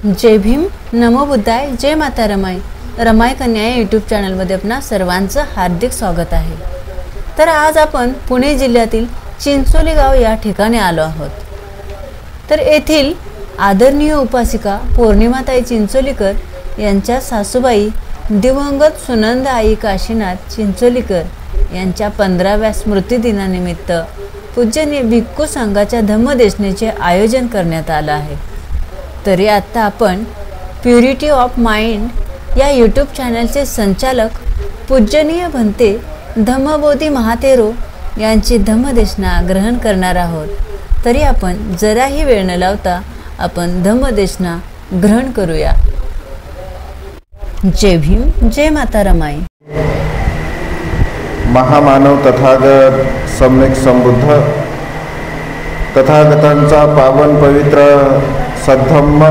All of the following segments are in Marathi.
जय भीम, नमो बुद्धाय, जय माता रमाई. रमाई कन्या या यूट्यूब चॅनलमध्ये आपणा सर्वांचं हार्दिक स्वागत आहे. तर आज आपण पुणे जिल्ह्यातील चिंचोली गाव या ठिकाणी आलो आहोत. तर येथील आदरणीय उपासिका पौर्णिमाताई चिंचोलीकर यांच्या सासूबाई दिवंगत सुनंद आई काशीनाथ चिंचोलीकर यांच्या 15व्या स्मृतिदिनानिमित्त पूजनीय भिक्खू संघाच्या धम्मदेशनेचे आयोजन करण्यात आलं आहे. तरी आता आपण प्युरिटी ऑफ माइंड या यूट्यूब चॅनलचे संचालक पूजनीय भंते धम्मबोधी महातेरो यांची धम्मदेशना ग्रहण करणार आहोत. तरी आपण जराही वेळ न लावता आपण धम्मदेशना ग्रहण करूया. जय भीम, जय माता रमाई. महामानव तथागत सम्यक संबुद्ध तथागतांचा पावन पवित्र सद्धम्म,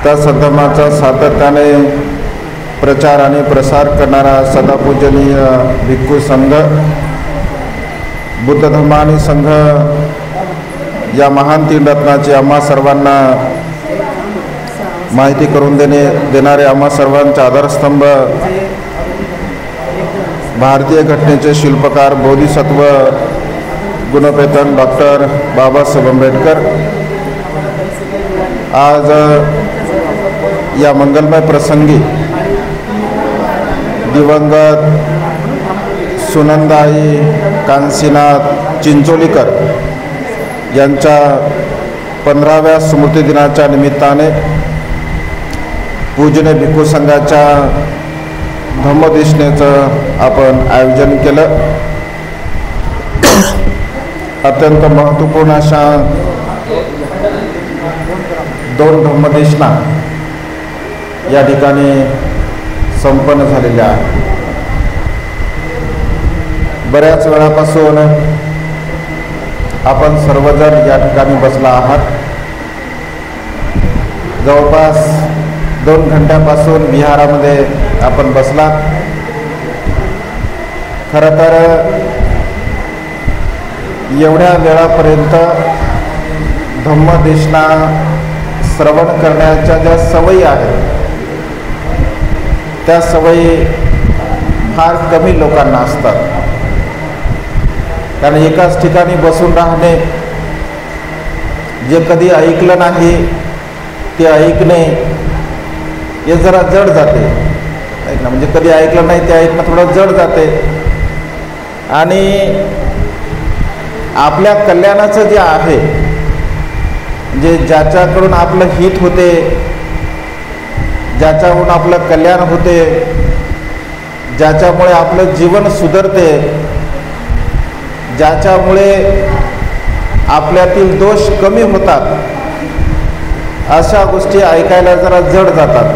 त्या सद्धम्माचा सातत्याने प्रचार आणि प्रसार करणारा सदापूजनीय भिक्खू संघ, बुद्ध धम्म आणि संघ या महान तीन रत्नाची आम्हा सर्वांना माहिती करून देणारे आम्हा सर्वांचा आधारस्तंभ भारतीय घटनेचे शिल्पकार बोधिसत्व गुणपेतन डॉक्टर बाबासाहेब आंबेडकर आज या मंगलमय प्रसंगी दिवंगत सुनंदाई काशीनाथ चिंचोलीकर यांच्या 15व्या स्मृतिदिनाच्या निमित्ताने पूजनीय भिक्खू संघाच्या धम्मदेशनेचं आपण आयोजन केलं. अत्यंत महत्त्वपूर्ण अशा 2 धम्मदेशना या ठिकाणी संपन्न झालेल्या आहेत. बऱ्याच वेळापासून आपण सर्वजण या ठिकाणी बसला आहात. जवळपास 2 घंट्यापासून विहारामध्ये आपण बसलात. खरं तर एवढ्या वेळापर्यंत धम्मदेशना श्रवण करण्याच्या ज्या सवयी आहेत त्या सवयी फार कमी लोकांना असतात. कारण एकाच ठिकाणी बसून राहणे, जे कधी ऐकलं नाही ते ऐकणे हे जरा जड जाते. ऐकणं म्हणजे कधी ऐकलं नाही ते ऐकणं थोडं जड जाते. आणि आपल्या कल्याणाचं जे आहे, जे ज्याच्याकडून आपलं हित होते, ज्याच्याकडून आपलं कल्याण होते, ज्याच्यामुळे आपलं जीवन सुधारते, ज्याच्यामुळे आपल्यातील दोष कमी होतात, अशा गोष्टी ऐकायला जरा जड जातात.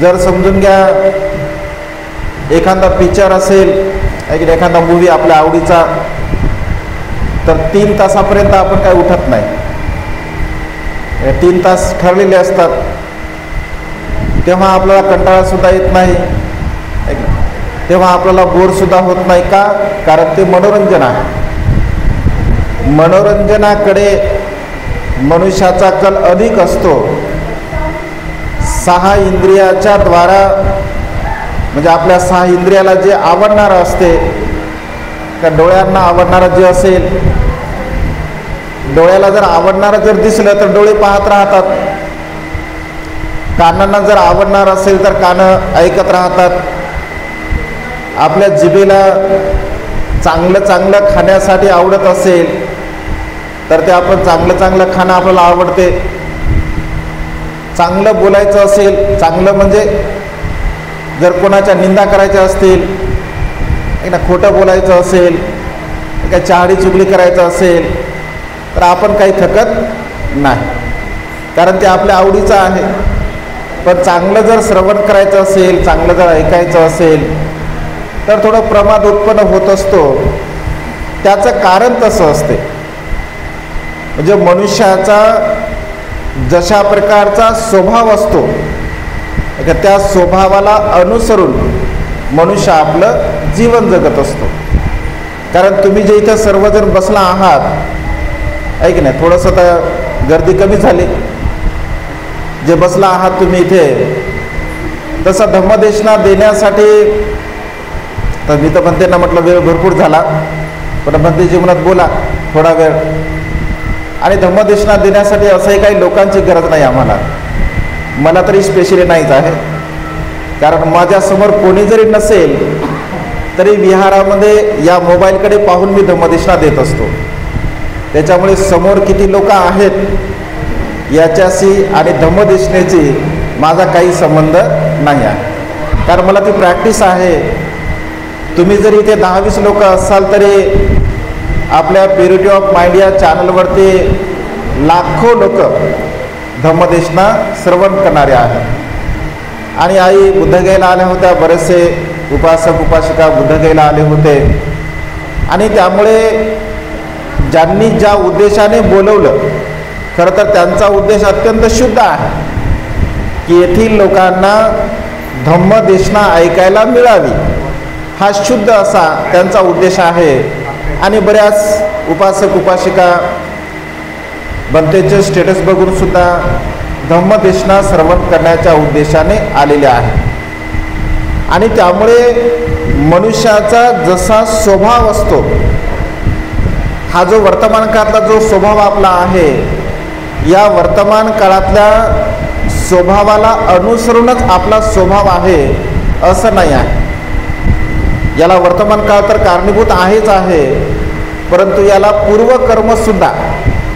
जर समजून घ्या, एखादा पिक्चर असेल, एखादा मूवी आपल्या आवडीचा, तर 3 तासापर्यंत आपण काय उठत नाही. 3 तास ठरलेले असतात. तेव्हा आपल्याला कंटाळासुद्धा येत नाही, तेव्हा आपल्याला बोरसुद्धा होत नाही. का? कारण ते मनोरंजन आहे. मनोरंजनाकडे मनुष्याचा कल अधिक असतो. 6 इंद्रियाच्या द्वारा, म्हणजे आपल्या 6 इंद्रियाला जे आवडणारं असते, का डोळ्यांना आवडणारं जे असेल, डोळ्याला जर आवडणारं जर दिसलं तर डोळे पाहत राहतात. कानांना जर आवडणार असेल तर कानं ऐकत राहतात. आपल्या जिभेला चांगलं चांगलं खाण्यासाठी आवडत असेल तर ते आपण चांगलं चांगलं खाणं आपल्याला आवडते. चांगलं बोलायचं असेल, चांगलं म्हणजे जर कोणाच्या निंदा करायच्या असतील, खोटं बोलायचं असेल, काय चहाडी चुगली करायचं असेल तर आपण काही थकत नाही, कारण ते आपल्या आवडीचं आहे. पण चांगलं जर श्रवण करायचं असेल, चांगलं जर ऐकायचं असेल तर थोडं प्रमाद उत्पन्न होत असतो. त्याचं कारण तसं असते. म्हणजे मनुष्याचा जशा प्रकारचा स्वभाव असतो, त्या स्वभावाला अनुसरून मनुष्य आपलं जीवन जगत असतो. कारण तुम्ही जे इथं सर्वजण बसला आहात, आहे की नाही, थोडंसं तर गर्दी कमी झाली. जे बसला आहात तुम्ही इथे, तसा धम्मदेशना देण्यासाठी तर मी तर म्हणते ना, म्हटलं वेळ भरपूर झाला, पण म्हणते जीवनात बोला थोडा वेळ. आणि धम्मदेशना देण्यासाठी असंही काही लोकांची गरज नाही आम्हाला, मला तरी स्पेशली नाहीच आहे. कारण माझ्यासमोर कोणी जरी नसेल तरी विहारामध्ये या मोबाईलकडे पाहून मी धम्मदेशना देत असतो. त्याच्यामुळे समोर किती लोक आहेत याच्याशी आणि धम्मदेशनेची माझा काही संबंध नाही आहे, कारण मला ती प्रॅक्टिस आहे. तुम्ही जरी इथे 10-20 लोक असाल तरी आपल्या प्युरिटी ऑफ माइंड या चॅनलवरती लाखो लोक धम्मदेशना श्रवण करणारे आहेत. आणि आई बुद्धगयेला आल्या होत्या, बरेचसे उपासक उपासिका बुद्धगयेला आले होते. आणि त्यामुळे ज्यांनी ज्या उद्देशाने बोलवलं, खरं तर त्यांचा उद्देश अत्यंत शुद्ध आहे की येथील लोकांना धम्मदेशना ऐकायला मिळावी, हा शुद्ध असा त्यांचा उद्देश आहे. आणि बऱ्याच उपासक उपासिका बनतेचे स्टेटस बघून सुद्धा धम्मदेशना श्रवण करण्याच्या उद्देशाने आलेल्या आहेत. आणि त्यामुळे मनुष्याचा जसा स्वभाव असतो, हा जो वर्तमान काळातला जो स्वभाव आपला आहे, या वर्तमान काळातल्या स्वभावाला अनुसरूनच आपला स्वभाव आहे असं नाही आहे. याला वर्तमान काळ तर कारणीभूत आहेच आहे, परंतु याला पूर्वकर्मसुद्धा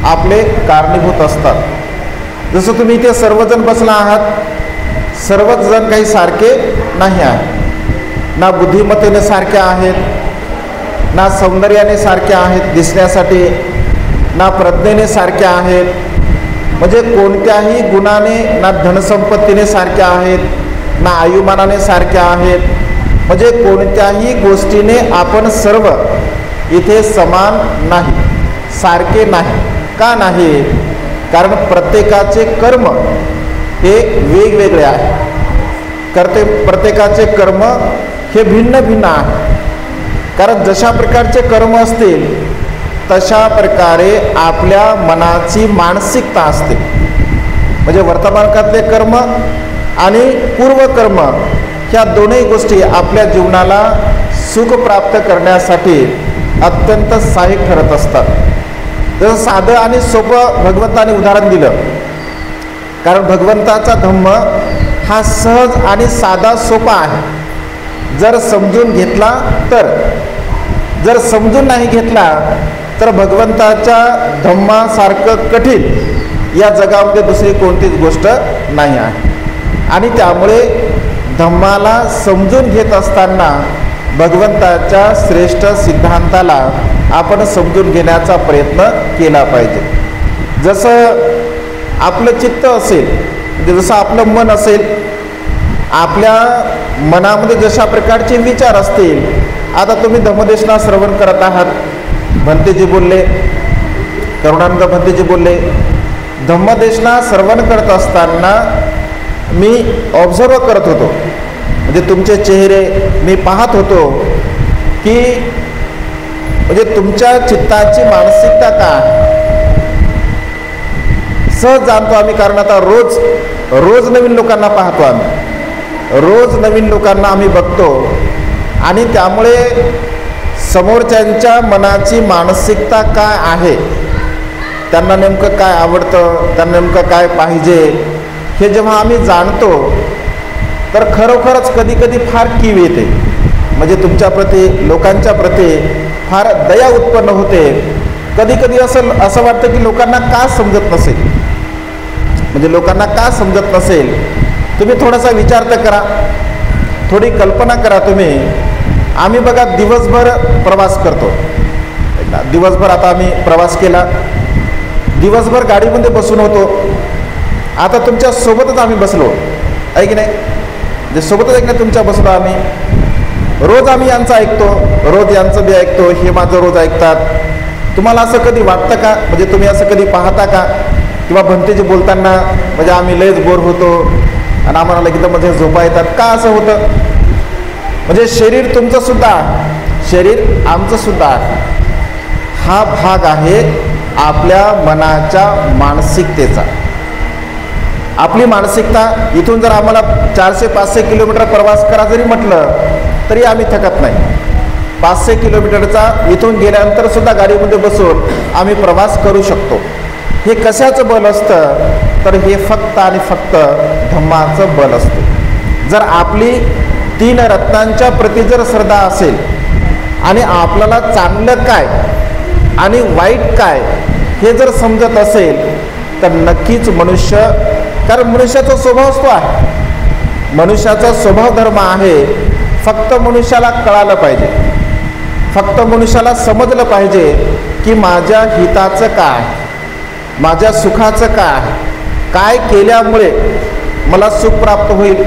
आपले कारणीभूत असतात. जसं तुम्ही इथे सर्वजण बसला आहात, सर्वच जण काही सारखे नाही आहेत. ना बुद्धिमत्तेने सारखे आहेत, ना सौंदर्याने सारखे आहेत दिसण्यासाठी, ना प्रज्ञेने सारखे आहेत, म्हणजे कोणत्याही गुणाने, ना धनसंपत्तीने सारखे आहेत, ना आयुमानाने सारखे आहेत. म्हणजे कोणत्याही गोष्टीने आपण सर्व इथे समान नाही, सारखे नाही. का नाही? कारण प्रत्येकाचे कर्म हे वेगवेगळे आहे. प्रत्येकाचे कर्म हे भिन्न भिन्न आहे. कारण जशा प्रकारचे कर्म असतील तशा प्रकारे आपल्या मनाची मानसिकता असते. म्हणजे वर्तमान काळातले कर्म आणि पूर्वकर्म ह्या दोन्ही गोष्टी आपल्या जीवनाला सुख प्राप्त करण्यासाठी अत्यंत सहाय्यक ठरत असतात. जसं साधं आणि सोपं भगवंताने उदाहरण दिलं, कारण भगवंताचा धम्म हा सहज आणि साधा सोपा आहे जर समजून घेतला तर. जर समजून नाही घेतला तर भगवंताच्या धम्मासारखं कठीण या जगामध्ये दुसरी कोणतीच गोष्ट नाही आहे. आणि त्यामुळे धम्माला समजून घेत असताना भगवंताच्या श्रेष्ठ सिद्धांताला आपण समजून घेण्याचा प्रयत्न केला पाहिजे. जसं आपलं चित्त असेल, म्हणजे जसं आपलं मन असेल, आपल्या मनामध्ये जशा प्रकारचे विचार असतील. आता तुम्ही धम्मदेशना श्रवण करत आहात, भंतेजी बोलले, करुणानंद भंतेजी बोलले, धम्मदेशना श्रवण करत असताना मी ऑब्झर्व करत होतो, म्हणजे तुमचे चेहरे मी पाहत होतो की म्हणजे तुमच्या चित्ताची मानसिकता काय. सहज जाणतो आम्ही, कारण आता रोज नवीन लोकांना पाहतो आम्ही, रोज नवीन लोकांना आम्ही बघतो. आणि त्यामुळे समोरच्यांच्या मनाची मानसिकता काय आहे, त्यांना नेमकं काय आवडतं, त्यांना नेमकं काय पाहिजे, हे जेव्हा आम्ही जाणतो तर खरोखरच कधी कधी फार कीव येते. म्हणजे तुमच्या प्रती, लोकांच्या प्रती फार दया उत्पन्न होते. कधी कधी असं वाटतं की लोकांना का समजत नसेल, म्हणजे लोकांना का समजत नसेल. तुम्ही थोडासा विचार तर करा, थोडी कल्पना करा तुम्ही. आम्ही बघा दिवसभर प्रवास करतो, दिवसभर आता आम्ही प्रवास केला, दिवसभर गाडीमध्ये बसून होतो. आता तुमच्या सोबतच आम्ही बसलो आहे की नाही, जे सोबतच ऐकलं तुमच्या बसलो आम्ही. रोज आम्ही यांचं ऐकतो, रोज यांचं बी ऐकतो, हे माझं रोज ऐकतात. तुम्हाला असं कधी वाटतं का, म्हणजे तुम्ही असं कधी पाहता का, किंवा भंतेजी बोलताना म्हणजे आम्ही लयच बोर होतो आणि आम्हाला लगेच मध्ये झोपा येतात, का असं होतं? म्हणजे शरीर तुमचं सुद्धा, शरीर आमचं सुद्धा, हा भाग आहे आपल्या मनाच्या मानसिकतेचा. आपली मानसिकता इथून जर आम्हाला 400-500 किलोमीटर प्रवास करा जरी म्हटलं तरी आम्ही थकत नाही. 500 किलोमीटरचा इथून गेल्यानंतर सुद्धा गाडीमध्ये बसून आम्ही प्रवास करू शकतो. हे कशाचं बल असतं तर हे फक्त आणि फक्त धम्माचं बल असतं. जर आपली 3 रत्नांच्या प्रती जर श्रद्धा असेल आणि आपल्याला चांगलं काय आणि वाईट काय हे जर समजत असेल तर नक्कीच मनुष्य, कारण मनुष्याचा स्वभावच तो आहे, मनुष्याचा स्वभाव धर्म आहे. फक्त मनुष्याला कळालं पाहिजे, फक्त मनुष्याला समजलं पाहिजे की माझ्या हिताचं काय, माझ्या सुखाचं काय, काय केल्यामुळे मला सुख प्राप्त होईल,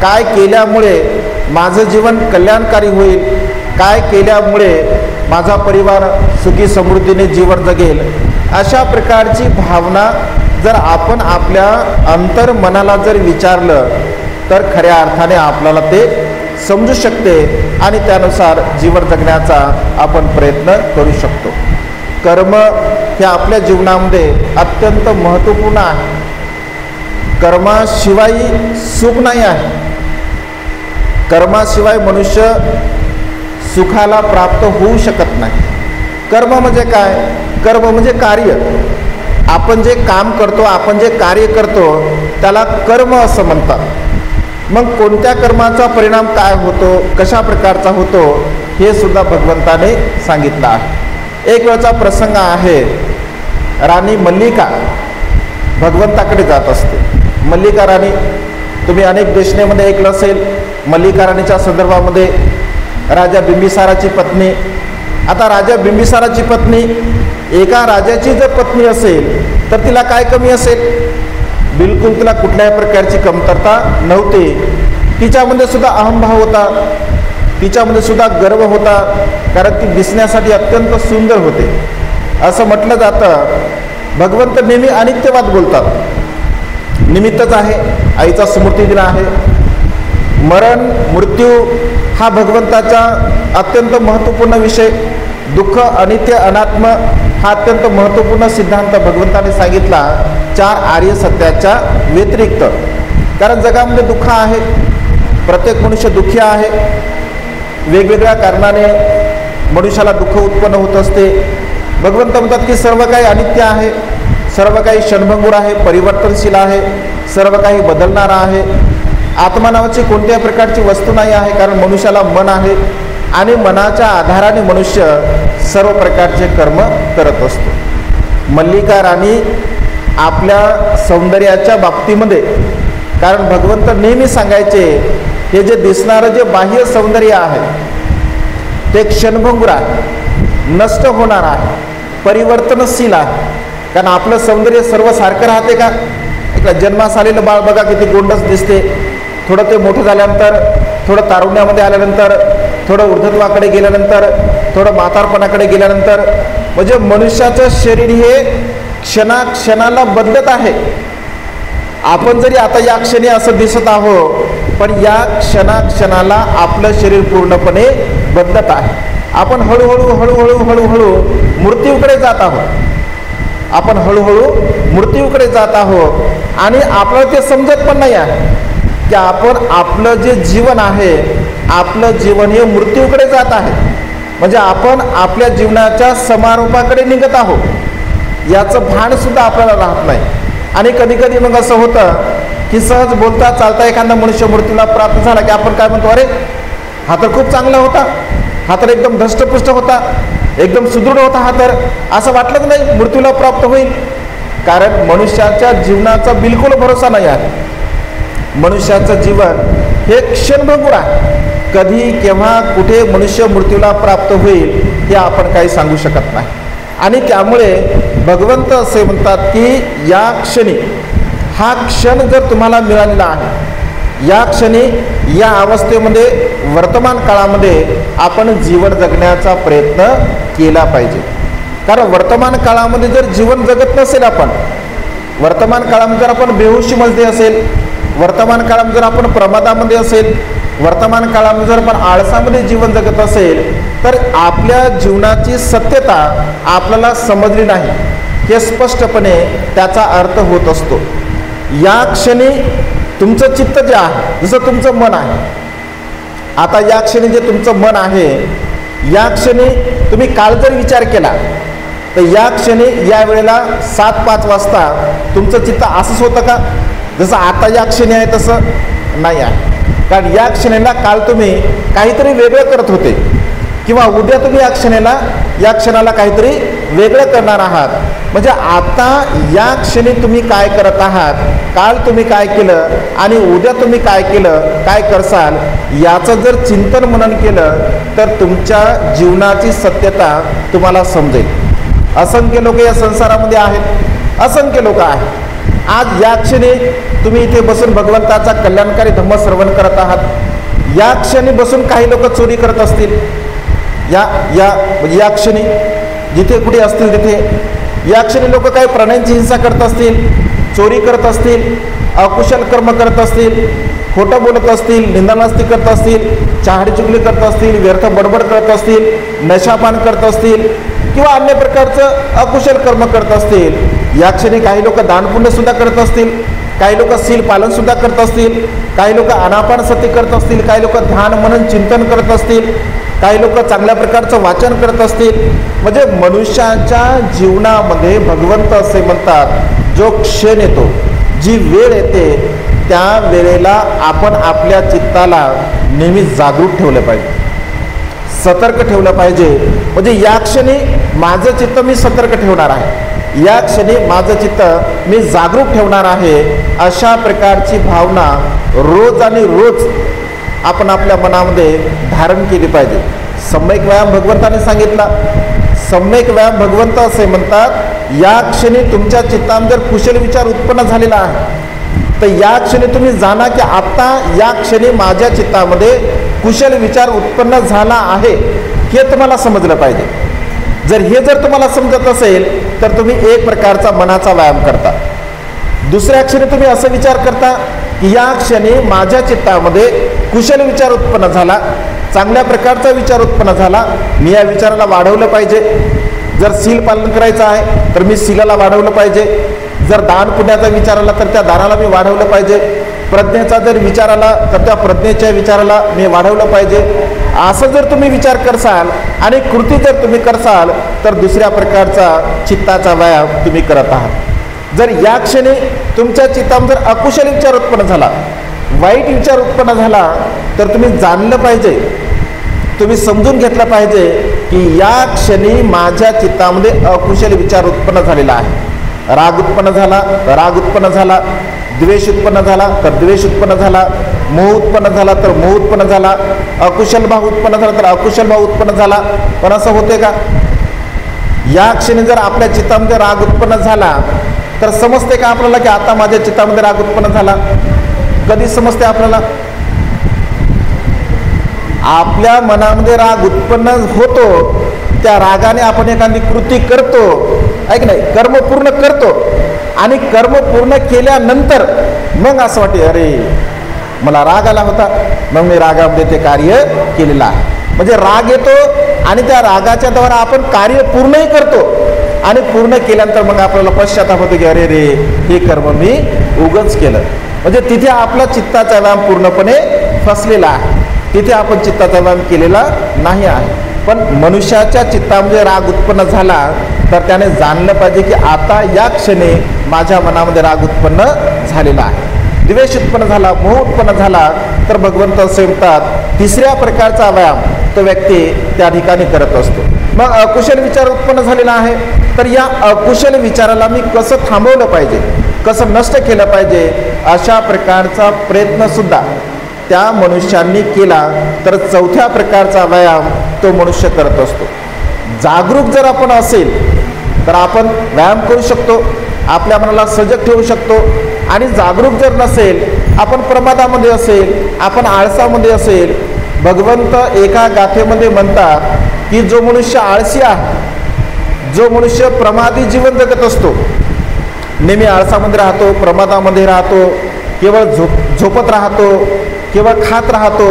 काय केल्यामुळे माझं जीवन कल्याणकारी होईल, काय केल्यामुळे माझा परिवार सुखी समृद्धीने जीवन जगेल. अशा प्रकारची भावना जर आपण आपल्या अंतर्मनाला जर विचारलं तर खऱ्या अर्थाने आपल्याला ते समजू शकते आणि त्यानुसार जीवन जगण्याचा आपण प्रयत्न करू शकतो. कर्म हे आपल्या जीवनामध्ये अत्यंत महत्त्वपूर्ण आहे. कर्माशिवाय सुख नाही आहे. कर्माशिवाय मनुष्य सुखाला प्राप्त होऊ शकत नाही. कर्म म्हणजे काय? कर्म म्हणजे कार्य. आपण जे काम करतो, आपण जे कार्य करतो त्याला कर्म असं म्हणतात. मग कोणत्या कर्माचा परिणाम काय होतो, कशा प्रकारचा होतो हे सुद्धा भगवंताने सांगितलं आहे. एक वेळचा प्रसंग आहे. राणी मल्लिका भगवंताकडे जात असते. मल्लिका राणी तुम्ही अनेक देशनेमध्ये ऐकलं असेल. मल्लिका राणीच्या संदर्भामध्ये राजा बिंबिसाराची पत्नी. आता राजा बिंबिसाराची पत्नी एका राजाची जर पत्नी असेल तर तिला काय कमी असेल? बिलकुल तिला कुठल्याही प्रकारची कमतरता नव्हती. तिच्यामध्ये सुद्धा अहंभाव होता, तिच्यामध्ये सुद्धा गर्व होता, कारण ती दिसण्यासाठी अत्यंत सुंदर होते. असं म्हटलं जातं. भगवंत नेहमी अनित्यवाद बोलतात. निमित्तच आहे, आईचा स्मृती दिन आहे. मरण मृत्यू हा भगवंताचा अत्यंत महत्त्वपूर्ण विषय. दुःख अनित्य अनात्म हा अत्यंत महत्त्वपूर्ण सिद्धांत भगवंताने सांगितला 4 आर्य सत्याच्या व्यतिरिक्त. कारण जगामध्ये दुःख आहे, प्रत्येक मनुष्य दुःखी आहे. वेगवेगळ्या कारणाने मनुष्याला दुःख उत्पन्न होत असते. भगवंत म्हणतात की सर्व काही अनित्य आहे, सर्व काही क्षणभंगूर आहे, परिवर्तनशील आहे, सर्व काही बदलणारा आहे. आत्मा नावाची कोणत्याही प्रकारची वस्तू नाही आहे, कारण मनुष्याला मन आहे आणि मनाच्या आधाराने मनुष्य सर्व प्रकारचे कर्म करत असतो. मल्लिका राणी आपल्या सौंदर्याच्या बाबतीमध्ये, कारण भगवंत नेहमी सांगायचे हे जे दिसणारं जे बाह्य सौंदर्य आहे ते क्षणभंगूर आहे, नष्ट होणार आहे, परिवर्तनशील आहे. कारण आपलं सौंदर्य सर्वसारखं राहते का? एक जन्मास आलेलं बाळ बघा किती गोंडस दिसते. थोडं ते मोठं झाल्यानंतर, थोडं तारुण्यामध्ये आल्यानंतर, थोडं ऊर्ध्वत्वाकडे गेल्यानंतर, थोडं म्हातारपणाकडे गेल्यानंतर, म्हणजे मनुष्याचं शरीर हे क्षणाक्षणाला बदलत आहे. आपण जरी आता या क्षणी असं दिसत आहोत, पण या क्षणाक्षणाला आपलं शरीर पूर्णपणे बदलत आहे. आपण हळूहळू हळूहळू हळूहळू मृत्यूकडे जात आहोत. आपण हळूहळू मृत्यूकडे जात आहोत आणि आपल्याला ते समजत पण नाही आहे की आपण आपलं जे जीवन आहे, आपलं जीवन हे मृत्यूकडे जात आहे. म्हणजे आपण आपल्या जीवनाच्या समारोपाकडे निघत आहोत याचं भान सुद्धा आपल्याला राहत नाही. आणि कधी कधी मग असं होतं की सहज बोलता चालता एखादा मनुष्य मृत्यूला प्राप्त झाला की आपण काय म्हणतो, अरे हा तर खूप चांगला होता, हा तर एकदम धष्टपुष्ट होता, एकदम सुदृढ होता, हा तर असं वाटलंच नाही मृत्यूला प्राप्त होईल. कारण मनुष्याच्या जीवनाचा बिलकुल भरोसा नाही आहे. मनुष्याचं जीवन हे क्षणभंगूर आहे. कधी केव्हा कुठे मनुष्य मृत्यूला प्राप्त होईल हे आपण काही सांगू शकत नाही. आणि त्यामुळे भगवंत असे म्हणतात की या क्षणी, हा क्षण जर तुम्हाला मिळालेला आहे, या क्षणी या अवस्थेमध्ये वर्तमान काळामध्ये आपण जीवन जगण्याचा प्रयत्न केला पाहिजे. कारण वर्तमान काळामध्ये जर जीवन जगत नसेल, आपण वर्तमान काळामध्ये जर आपण बेहोशीमध्ये असेल, वर्तमान काळात जर आपण प्रमादामध्ये असेल, वर्तमान काळामध्ये जर आपण आळसामध्ये जीवन जगत असेल, तर आपल्या जीवनाची सत्यता आपल्याला समजली नाही हे स्पष्टपणे त्याचा अर्थ होत असतो. या क्षणी तुमचं चित्त जे आहे, जसं तुमचं मन आहे, आता या क्षणी जे तुमचं मन आहे, या क्षणी तुम्ही काल जर विचार केला तर या क्षणी या वेळेला 7:05 वाजता तुमचं चित्त असंच होतं का? जसं आता या क्षणी आहे तसं नाही आहे. कारण या क्षणीला काल तुम्ही काहीतरी वेगळं करत होते, किंवा उद्या तुम्ही या क्षणाला काहीतरी वेगळं करणार आहात. म्हणजे आता या क्षणी तुम्ही काय करत आहात, काल तुम्ही काय केलं आणि उद्या तुम्ही काय केलं, काय करसाल, याचं जर चिंतन मनन केलं तर तुमच्या जीवनाची सत्यता तुम्हाला समजेल. असंख्य लोक या संसारामध्ये आहेत, असंख्य लोक आहेत. आज या क्षणी तुम्ही इथे बसून भगवंताचा कल्याणकारी धम्म श्रवण करत आहात. या क्षणी बसून काही लोक चोरी करत असतील, या क्षणी जिथे कुठे असतील तिथे या क्षणी लोक काही प्राण्यांची हिंसा करत असतील, चोरी करत असतील, अकुशल कर्म करत असतील, खोटं बोलत असतील, निंदानास्ती करत असतील, चहाडीचुगली करत असतील, व्यर्थ बडबड करत असतील, नशापान करत असतील, किंवा अन्य प्रकारचं अकुशल कर्म करत असतील. या क्षणी काही लोक दानपुण्य सुद्धा करत असतील, काही लोक शील पालन सुद्धा करत असतील, काही लोक आनापान सती करत असतील, काही लोक ध्यान मनन चिंतन करत असतील, काही लोक चांगल्या प्रकारचं वाचन करत असतील. म्हणजे मनुष्याच्या जीवनामध्ये भगवंत असे म्हणतात, जो क्षण येतो, जी वेळ येते, त्या वेळेला आपण आपल्या चित्ताला नेहमी जागरूक ठेवलं पाहिजे, सतर्क ठेवलं पाहिजे. म्हणजे या क्षणी माझं चित्त मी सतर्क ठेवणार आहे, या क्षणी माझं चित्त मी जागरूक ठेवणार आहे, अशा प्रकारची भावना रोज आणि रोज आपण आपल्या मनामध्ये धारण केली पाहिजे. सम्यक व्यायाम भगवंताने सांगितला. सम्यक व्यायाम भगवंत असे म्हणतात, या क्षणी तुमच्या चित्तामध्ये जर कुशल विचार उत्पन्न झालेला आहे तर या क्षणी तुम्ही जाणा की आता या क्षणी माझ्या चित्तामध्ये कुशल विचार उत्पन्न झाला आहे, हे तुम्हाला समजलं पाहिजे. जर तुम्हाला समजत असेल तर तुम्ही एक प्रकारचा मनाचा व्यायाम करता. दुसऱ्या क्षणी तुम्ही असं विचार करता की या क्षणी माझ्या चित्तामध्ये कुशल विचार उत्पन्न झाला, चांगल्या प्रकारचा विचार उत्पन्न झाला, मी या विचाराला वाढवलं पाहिजे. जर शील पालन करायचं आहे तर मी शीलाला वाढवलं पाहिजे. जर दान पुण्याचा विचार आला तर त्या दानाला मी वाढवलं पाहिजे. प्रज्ञेचा जर विचार आला तर त्या प्रज्ञेच्या विचाराला मी वाढवलं पाहिजे. असं जर तुम्ही विचार करसाल आणि कृती जर तुम्ही करसाल तर दुसऱ्या प्रकारचा चित्ताचा व्यायाम तुम्ही करत आहात. जर या क्षणी तुमच्या चित्तामध्ये जर अकुशल विचार उत्पन्न झाला, वाईट विचार उत्पन्न झाला, तर तुम्ही जाणलं पाहिजे, तुम्ही समजून घेतलं पाहिजे की या क्षणी माझ्या चित्तामध्ये अकुशल विचार उत्पन्न झालेला आहे. राग उत्पन्न झाला तर राग उत्पन्न झाला, द्वेष उत्पन्न झाला तर द्वेष उत्पन्न झाला, मोह उत्पन्न झाला तर मोह उत्पन्न झाला, अकुशल भाव उत्पन्न झाला तर अकुशल भाव उत्पन्न झाला. पण असं होते का? या क्षणी जर आपल्या चित्तामध्ये राग उत्पन्न झाला तर समजते का आपल्याला की आता माझ्या चित्तामध्ये राग उत्पन्न झाला? कधी समजते आपल्याला? आपल्या मनामध्ये राग उत्पन्न होतो, त्या रागाने आपण एखादी कृती करतो, ऐक नाही, कर्म पूर्ण करतो, आणि कर्म पूर्ण केल्यानंतर मग असं वाटते अरे मला राग आला होता, मग मी रागामध्ये ते कार्य केलेलं आहे. म्हणजे राग येतो आणि त्या रागाच्या द्वारा आपण कार्य पूर्णही करतो, आणि पूर्ण केल्यानंतर मग आपल्याला पश्चाताप होतो की अरे रे हे कर्म मी उगच केलं. म्हणजे तिथे आपला चित्ताचा व्यायाम पूर्णपणे फसलेला आहे, तिथे आपण चित्ताचा व्यायाम केलेला नाही आहे. पण मनुष्याच्या चित्तामध्ये राग उत्पन्न झाला तर त्याने जाणलं पाहिजे की आता या क्षणी माझ्या मनामध्ये राग उत्पन्न झालेला आहे, द्वेष उत्पन्न झाला, मोह उत्पन्न झाला, तर भगवंत असे म्हणतात तिसऱ्या प्रकारचा व्यायाम तो व्यक्ती त्या ठिकाणी करत असतो. मग अकुशल विचार उत्पन्न झालेला आहे तर या अकुशल विचाराला मी कसं थांबवलं पाहिजे, कसं नष्ट केलं पाहिजे, अशा प्रकारचा प्रयत्न सुद्धा त्या मनुष्यांनी केला तर चौथ्या प्रकारचा व्यायाम तो मनुष्य करत असतो. जागरूक जर आपण असेल तर आपण व्यायाम करू शकतो, आपल्या मनाला सजग ठेवू शकतो. आणि जागरूक जर नसेल, आपण प्रमादामध्ये असेल, आपण आळसामध्ये असेल, भगवंत एका गाथेमध्ये म्हणतात की जो मनुष्य आळसी आहे, जो मनुष्य प्रमादी जीवन जगत असतो, नेहमी आळसामध्ये राहतो, प्रमादामध्ये राहतो, केवळ झोपत राहतो, केवळ खात राहतो,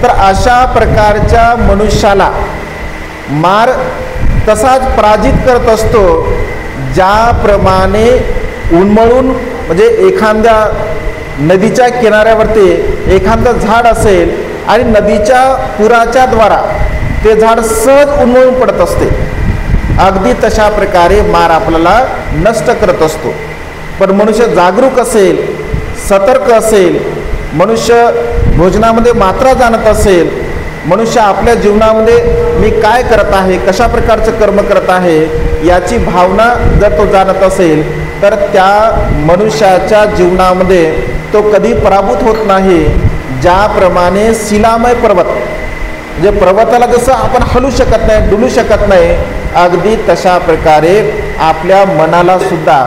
तर अशा प्रकारच्या मनुष्याला मार तसाच पराजित करत असतो, ज्याप्रमाणे उन्मळून म्हणजे एखाद्या नदीच्या किनाऱ्यावरती एखादं झाड असेल आणि नदीच्या पुराच्या द्वारा ते झाड सहज उन्मळून पडत असते, अगदी तशा प्रकारे मार आपल्याला नष्ट करत असतो. पण मनुष्य जागरूक असेल, सतर्क असेल, मनुष्य भोजनामध्ये मात्रा जाणत असेल, मनुष्य आपल्या जीवनामध्ये मी काय करत आहे, कशा प्रकारचं कर्म करत आहे याची भावना जर तो जाणत असेल, तर त्या मनुष्याच्या जीवनामध्ये तो कधी पराभूत होत नाही. ज्याप्रमाणे शिलामय पर्वत, म्हणजे पर्वताला जसं आपण हलू शकत नाही, डुलू शकत नाही, अगदी तशा प्रकारे आपल्या मनाला सुद्धा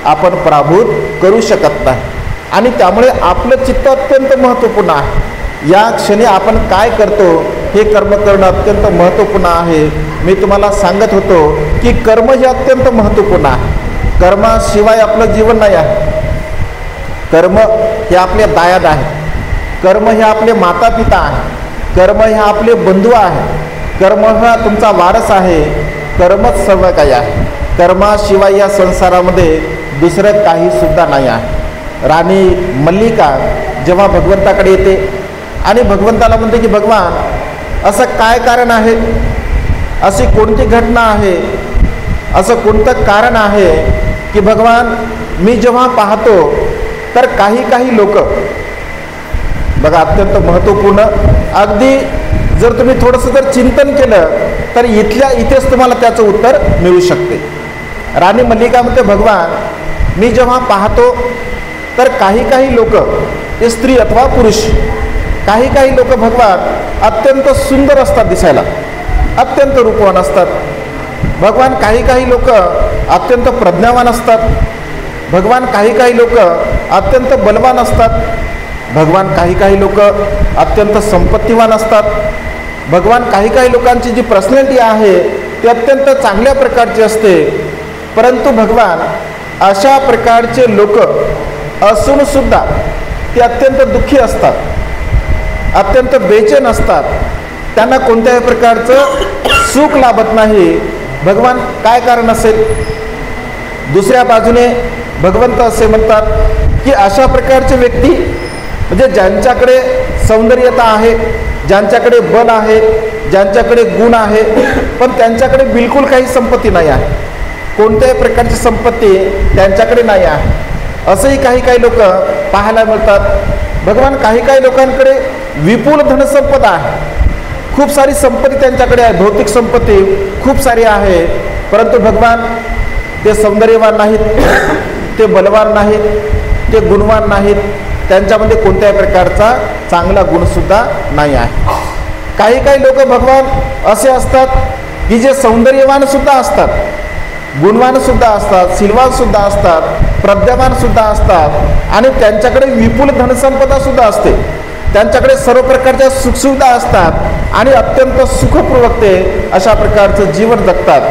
आपण पराभूत करू शकत नाही. आणि त्यामुळे आपलं चित्त अत्यंत महत्त्वपूर्ण आहे. या क्षणी आपण काय करतो हे कर्म करणं अत्यंत महत्त्वपूर्ण आहे. मी तुम्हाला सांगत होतो की कर्म हे अत्यंत महत्त्वपूर्ण आहे. कर्माशिवाय आपलं जीवन नाही आहे. कर्म हे आपले दायाद आहे, कर्म हे आपले माता पिता आहे, कर्म हे आपले बंधू आहे, कर्म हा तुमचा वारस आहे, कर्मच सर्व काही आहे. कर्माशिवाय या संसारामध्ये दुसरं काही सुद्धा नाही आहे. राणी मल्लिका जेव्हा भगवंताकडे येते आणि भगवंताला म्हणते की भगवान असं काय कारण आहे, अशी कोणती घटना आहे, असं कोणतं कारण आहे की भगवान मी जेव्हा पाहतो तर काही लोक, बघा अत्यंत महत्त्वपूर्ण, अगदी जर तुम्ही थोडंसं जर चिंतन केलं तर इथल्या इथेच तुम्हाला त्याचं उत्तर मिळू शकते. राणी मल्लिका म्हणते भगवान मी जेव्हा पाहतो तर काही लोक, ते स्त्री अथवा पुरुष, काही लोक भगवान अत्यंत सुंदर असतात, दिसायला अत्यंत रूपवान असतात. भगवान काही लोक अत्यंत प्रज्ञावान असतात. भगवान काही लोक अत्यंत बलवान असतात. भगवान काही लोक अत्यंत संपत्तीवान असतात. भगवान काही लोकांची जी पर्सनॅलिटी आहे ती अत्यंत चांगल्या प्रकारची असते. परंतु भगवान अशा प्रकारचे लोक असून सुद्धा ते अत्यंत दुःखी असतात, अत्यंत बेचैन असतात. त्यांना कोणत्याही प्रकारचं सुख लाभत नाही. भगवान काय कारण असेल? दुसऱ्या बाजूने भगवंत असे म्हणतात की अशा प्रकारचे व्यक्ती म्हणजे ज्यांच्याकडे सौंदर्यता आहे, ज्यांच्याकडे बल आहे, ज्यांच्याकडे गुण आहे, पण त्यांच्याकडे बिलकुल काही संपत्ती नाही आहे, कोणत्याही प्रकारची संपत्ती त्यांच्याकडे नाही आहे, असंही काही लोक पाहायला मिळतात. भगवान काही लोकांकडे विपुल धनसंपदा आहे, खूप सारी संपत्ती त्यांच्याकडे आहे, भौतिक संपत्ती खूप सारी आहे, परंतु भगवान ते सौंदर्यवान नाहीत, ते बलवान नाहीत, ते गुणवान नाहीत, त्यांच्यामध्ये कोणत्याही प्रकारचा चांगला गुणसुद्धा नाही आहे. काही लोक भगवान असे असतात की जे सौंदर्यवानसुद्धा असतात, गुणवानसुद्धा असतात, शीलवानसुद्धा असतात, प्रज्ञावानसुद्धा असतात आणि त्यांच्याकडे विपुल धनसंपदासुद्धा असते, त्यांच्याकडे सर्व प्रकारच्या सुखसुविधा असतात आणि अत्यंत सुखपूर्वक ते अशा प्रकारचं जीवन जगतात.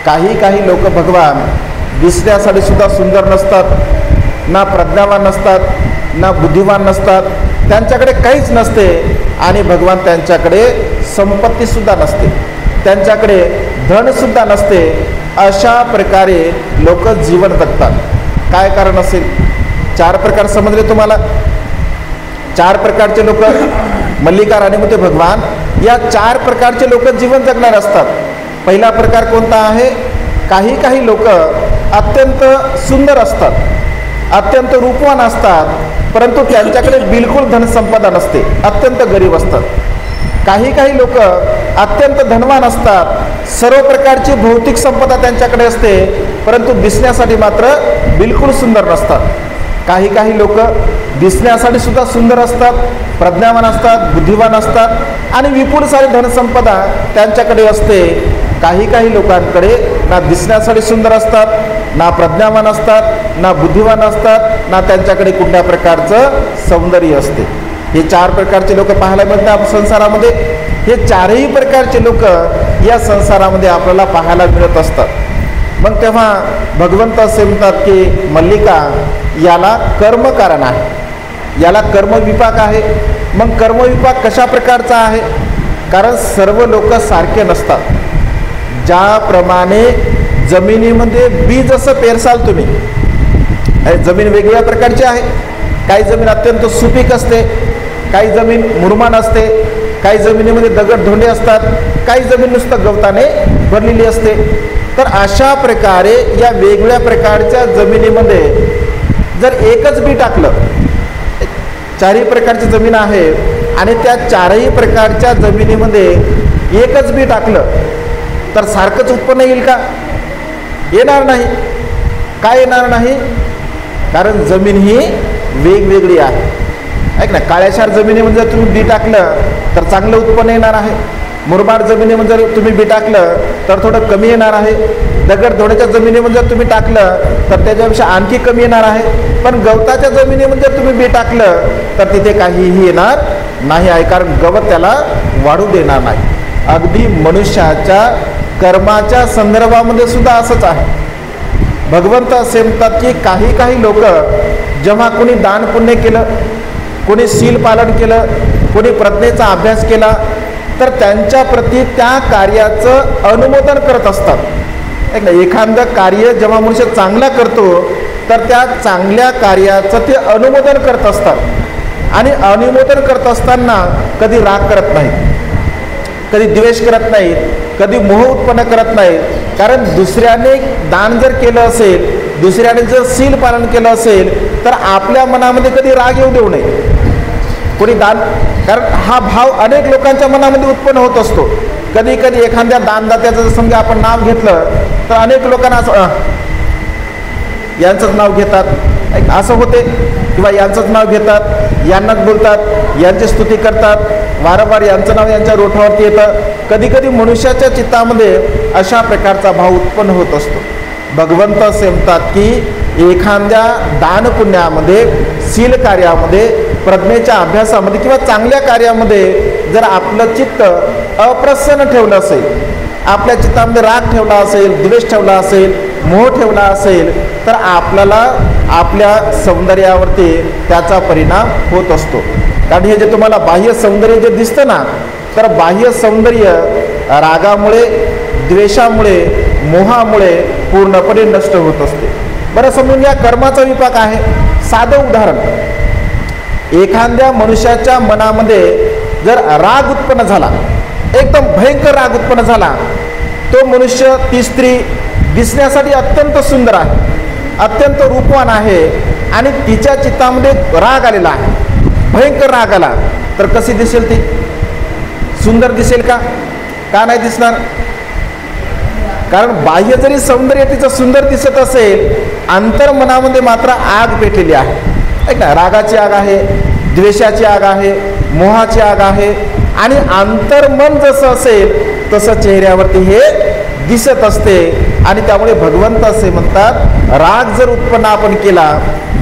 काही लोक भगवान दिसण्यासाठी सुद्धा सुंदर नसतात, ना प्रज्ञावान नसतात, ना बुद्धिवान नसतात, त्यांच्याकडे काहीच नसते आणि भगवान त्यांच्याकडे संपत्तीसुद्धा नसते, त्यांच्याकडे धनसुद्धा नसते. अशा प्रकारे लोक जीवन जगतात. काय कारण असेल? 4 प्रकार समजले तुम्हाला? 4 प्रकारचे लोक मल्लिका राणी म्हणते भगवान या 4 प्रकारचे लोक जीवन जगणार असतात. पहिला प्रकार कोणता आहे? काही लोक अत्यंत सुंदर असतात, अत्यंत रूपवान असतात, परंतु त्यांच्याकडे बिलकुल धनसंपदा नसते, अत्यंत गरीब असतात. काही लोक अत्यंत धनवान असतात, सर्व प्रकारची भौतिक संपदा त्यांच्याकडे असते, परंतु दिसण्यासाठी मात्र बिलकुल सुंदर नसतात. काही लोक दिसण्यासाठी सुद्धा सुंदर असतात, प्रज्ञावान असतात, बुद्धिवान असतात आणि विपुल सारी धनसंपदा त्यांच्याकडे असते. काही लोकांकडे ना दिसण्यासाठी सुंदर असतात, ना प्रज्ञावान असतात, ना बुद्धिवान असतात, ना त्यांच्याकडे कुठल्या प्रकारचं सौंदर्य असते. हे 4 प्रकारचे लोक पाहायला मिळतात संसारामध्ये. हे 4ही प्रकारचे लोक या संसारामध्ये आपल्याला पाहायला मिळत असतात. मग तेव्हा भगवंत असे म्हणतात की मल्लिका याला कर्म कारण आहे. याला कर्मविपाक आहे. मग कर्मविपाक कशा प्रकारचा आहे? कारण सर्व लोक सारखे नसतात. ज्याप्रमाणे जमिनीमध्ये बी जसं पेरसाल तुम्ही, जमीन वेगवेगळ्या प्रकारची आहे. काही जमीन अत्यंत सुपीक असते, काही जमीन मुरमाड असते, काही जमिनीमध्ये दगडधोंडे असतात, काही जमीन नुसतं गवताने भरलेली असते. तर अशा प्रकारे या वेगवेगळ्या प्रकारच्या जमिनीमध्ये जर एकच बी टाकलं, चारही प्रकारची जमीन आहे आणि त्या चारही प्रकारच्या जमिनीमध्ये एकच बी टाकलं तर सारखंच उत्पन्न येईल का? येणार नाही. काय येणार नाही? कारण जमीन ही वेगवेगळी आहे. ऐक ना, काळ्याशार जमिनीमध्ये जर तुम्ही बी टाकलं तर चांगलं उत्पन्न येणार आहे. मुरमाड जमिनीमध्ये जर तुम्ही बी टाकलं तर थोडं कमी येणार आहे. दगडधोड्याच्या जमिनीमध्ये जर तुम्ही टाकलं तर त्याच्यापेक्षा आणखी कमी येणार आहे. पण गवताच्या जमिनीमध्ये जर तुम्ही बी टाकलं तर तिथे काहीही येणार नाही आहे, कारण गवत त्याला वाढू देणार नाही. अगदी मनुष्याच्या कर्माच्या संदर्भामध्ये सुद्धा असंच आहे. भगवंत असे म्हणतात की काही काही लोक जेव्हा कोणी दान पुण्य केलं, कोणी शील पालन केलं, कोणी प्रज्ञेचा अभ्यास केला तर त्यांच्या प्रती त्या कार्याचं अनुमोदन करत असतात. एखादं कार्य जेव्हा मनुष्य चांगला करतो तर त्या चांगल्या कार्याचं ते अनुमोदन करत असतात. आणि अनुमोदन करत असताना कधी राग करत नाहीत, कधी द्वेष करत नाहीत, कधी मोह उत्पन्न करत नाहीत. कारण दुसऱ्याने दान जर केलं असेल, दुसऱ्याने जर शील पालन केलं असेल तर आपल्या मनामध्ये कधी राग येऊ देऊ नये. कोणी दान, कारण हा भाव अनेक लोकांच्या मनामध्ये उत्पन्न होत असतो. कधी कधी एखाद्या दानदात्याचं समजा आपण नाव घेतलं तर अनेक लोकांना असं यांचंच नाव घेतात, असं होते. किंवा यांचंच नाव घेतात, यांनाच बोलतात, यांची स्तुती करतात, वारंवार यांचं नाव यांच्या रोठावरती येतं. कधी कधी मनुष्याच्या चित्तामध्ये अशा प्रकारचा भाव उत्पन्न होत असतो. भगवंत असे म्हणतात की एखाद्या दान पुण्यामध्ये, शील कार्यामध्ये, प्रज्ञेच्या अभ्यासामध्ये किंवा चांगल्या कार्यामध्ये जर आपलं चित्त अप्रसन्न ठेवलं असेल, आपल्या चित्तामध्ये राग ठेवला असेल, द्वेष ठेवला असेल, मोह ठेवला असेल तर आपल्याला आपल्या सौंदर्यावरती त्याचा परिणाम होत असतो. कारण हे जे तुम्हाला बाह्य सौंदर्य जे दिसतं ना, तर बाह्य सौंदर्य रागामुळे, द्वेषामुळे, मोहामुळे पूर्णपणे नष्ट होत असते. बरं, समजून या कर्माचा विपाक आहे. साधं उदाहरण, एखाद्या मनुष्याच्या मनामध्ये जर राग उत्पन्न झाला, एकदम भयंकर राग उत्पन्न झाला, तो मनुष्य, ती स्त्री दिसण्यासाठी अत्यंत सुंदर आहे, अत्यंत रूपवान आहे आणि तिच्या चित्तामध्ये राग आलेला आहे, भयंकर राग आला, तर कशी दिसेल ती? सुंदर दिसेल का? का नाही दिसणार? कारण बाह्य जरी सौंदर्य तिचं सुंदर दिसत असेल, अंतर्मनामध्ये मात्र आग पेटलेली आहे. ऐक ना, रागाची आग आहे, द्वेषाची आग आहे, मोहाची आग आहे. आणि अंतर्मन जसं असेल तसं चेहऱ्यावरती हे दिसत असते. आणि त्यामुळे भगवंत असे म्हणतात, राग जर उत्पन्न आपण केला,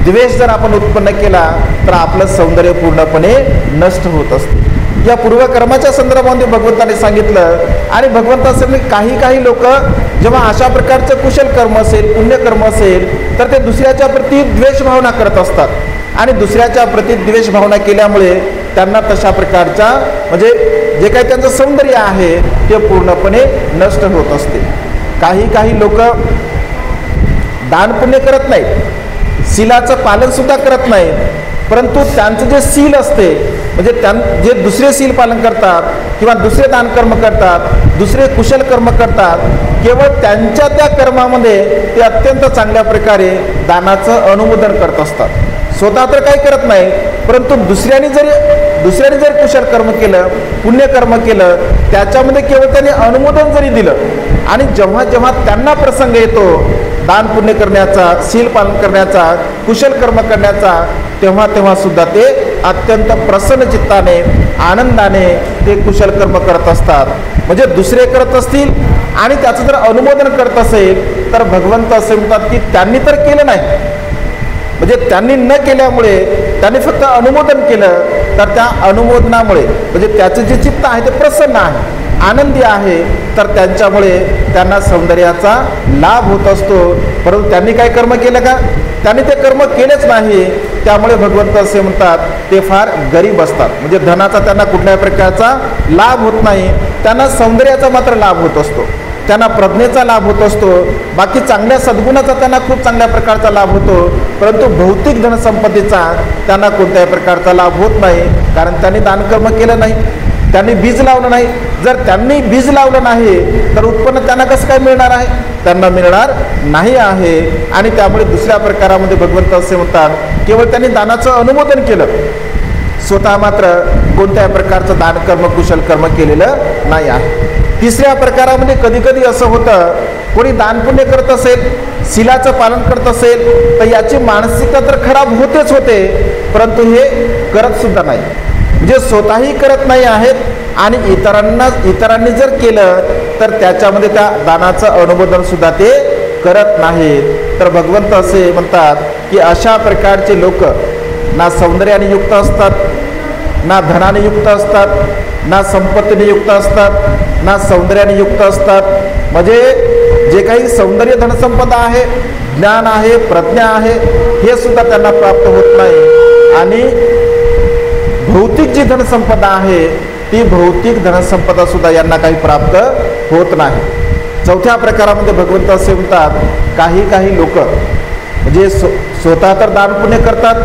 द्वेष जर आपण उत्पन्न केला तर आपलं सौंदर्य पूर्णपणे नष्ट होत असते. या पूर्वकर्माच्या संदर्भामध्ये भगवंताने सांगितलं. आणि भगवंत असे काही काही लोक जेव्हा अशा प्रकारचं कुशल कर्म असेल, पुण्यकर्म असेल तर ते दुसऱ्याच्या प्रती द्वेष भावना करत असतात. आणि दुसऱ्याच्या प्रती द्वेष भावना केल्यामुळे त्यांना तशा प्रकारच्या म्हणजे जे काही त्यांचं सौंदर्य आहे ते पूर्णपणे नष्ट होत असते. काही काही लोक दान पुण्य करत नाहीत, शीलाचं पालन सुद्धा करत नाहीत, परंतु त्यांचं जे शील असते म्हणजे जे दुसरे शील पालन करतात किंवा दुसरे दानकर्म करतात, दुसरे कुशल कर्म करतात, केवळ त्यांच्या त्या कर्मामध्ये ते अत्यंत चांगल्या प्रकारे दानाचं अनुमोदन करत असतात. स्वतः तर काही करत नाही, परंतु दुसऱ्याने जर कुशल कर्म केलं, पुण्यकर्म केलं, त्याच्यामध्ये केवळ त्याने अनुमोदन जरी दिलं आणि जेव्हा जेव्हा त्यांना प्रसंग येतो दान पुण्य करण्याचा, शील पालन करण्याचा, कुशल कर्म करण्याचा, तेव्हा तेव्हा सुद्धा ते अत्यंत प्रसन्न चित्ताने, आनंदाने ते कुशल कर्म करत असतात. म्हणजे दुसरे करत असतील आणि त्याचं जर अनुमोदन करत असेल तर भगवंत असे म्हणतात की त्यांनी तर केलं नाही, म्हणजे त्यांनी न केल्यामुळे, त्यांनी फक्त अनुमोदन केलं तर त्या अनुमोदनामुळे म्हणजे त्याचं जे चित्त आहे ते प्रसन्न आहे आनंदी आहे, तर त्यांच्यामुळे त्यांना सौंदर्याचा लाभ होत असतो. परंतु त्यांनी काय कर्म केलं का? त्यांनी ते कर्म केलेच नाही. त्यामुळे भगवंत असे म्हणतात ते फार गरीब असतात. म्हणजे धनाचा त्यांना कुठल्याही प्रकारचा लाभ होत नाही, त्यांना सौंदर्याचा मात्र लाभ होत असतो, त्यांना प्रज्ञेचा लाभ होत असतो, बाकी चांगल्या सद्गुणाचा त्यांना खूप चांगल्या प्रकारचा लाभ होतो. परंतु भौतिक धनसंपत्तीचा त्यांना कोणत्याही प्रकारचा लाभ होत नाही, कारण त्यांनी दानकर्म केलं नाही, त्यांनी बीज लावलं नाही. जर त्यांनी बीज लावलं नाही तर उत्पन्न त्यांना कसं काय मिळणार आहे? त्यांना मिळणार नाही आहे. आणि त्यामुळे दुसऱ्या प्रकारामध्ये भगवंत असे म्हणतात केवळ त्यांनी दानाचं अनुमोदन केलं, स्वतः मात्र कोणत्याही प्रकारचं दानकर्म कुशल कर्म केलेलं नाही आहे. तिसऱ्या प्रकारामध्ये कधी कधी असं होतं, कोणी दानपुण्य करत असेल, शीलाचं पालन करत असेल, तर याची मानसिकता तर खराब होतेच होते, परंतु हे करत सुद्धा नाही. म्हणजे स्वतःही करत नाही आहेत आणि इतरांनी जर केलं तर त्याच्यामध्ये त्या दानाचं अनुमोदन सुद्धा ते करत नाहीत. तर भगवंत असे म्हणतात की अशा प्रकारचे लोक ना सौंदर्याने युक्त असतात, ना धनाने युक्त असतात, ना संपत्तीने युक्त असतात, ना सौंदर्याने युक्त असतात. म्हणजे जे काही सौंदर्य धनसंपदा आहे, ज्ञान आहे, प्रज्ञा आहे, हे सुद्धा त्यांना प्राप्त होत नाही. आणि भौतिक जी धनसंपदा आहे ती भौतिक धनसंपदा सुद्धा यांना काही प्राप्त होत नाही. चौथ्या प्रकारामध्ये भगवंत असे म्हणतात काही लोक म्हणजे स्वतः तर दानपुण्य करतात,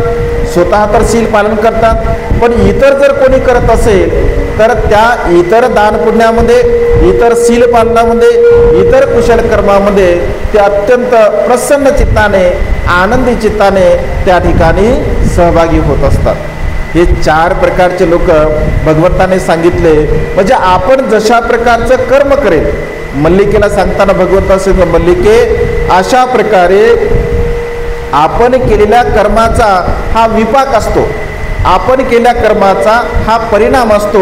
स्वतः तर शील पालन करतात, पण इतर जर कोणी करत असेल तर त्या इतर दानपुण्यामध्ये, इतर शील पालनामध्ये, इतर कुशल कर्मामध्ये ते अत्यंत प्रसन्न चित्ताने, आनंदी चित्ताने त्या ठिकाणी सहभागी होत असतात. हे 4 प्रकारचे लोक भगवंताने सांगितले. म्हणजे आपण जशा प्रकारचं कर्म करेल, मल्लिकेला सांगताना भगवंत असे मल्लिके अशा प्रकारे आपण केलेल्या कर्माचा हा विपाक असतो, आपण केलेल्या कर्माचा हा परिणाम असतो.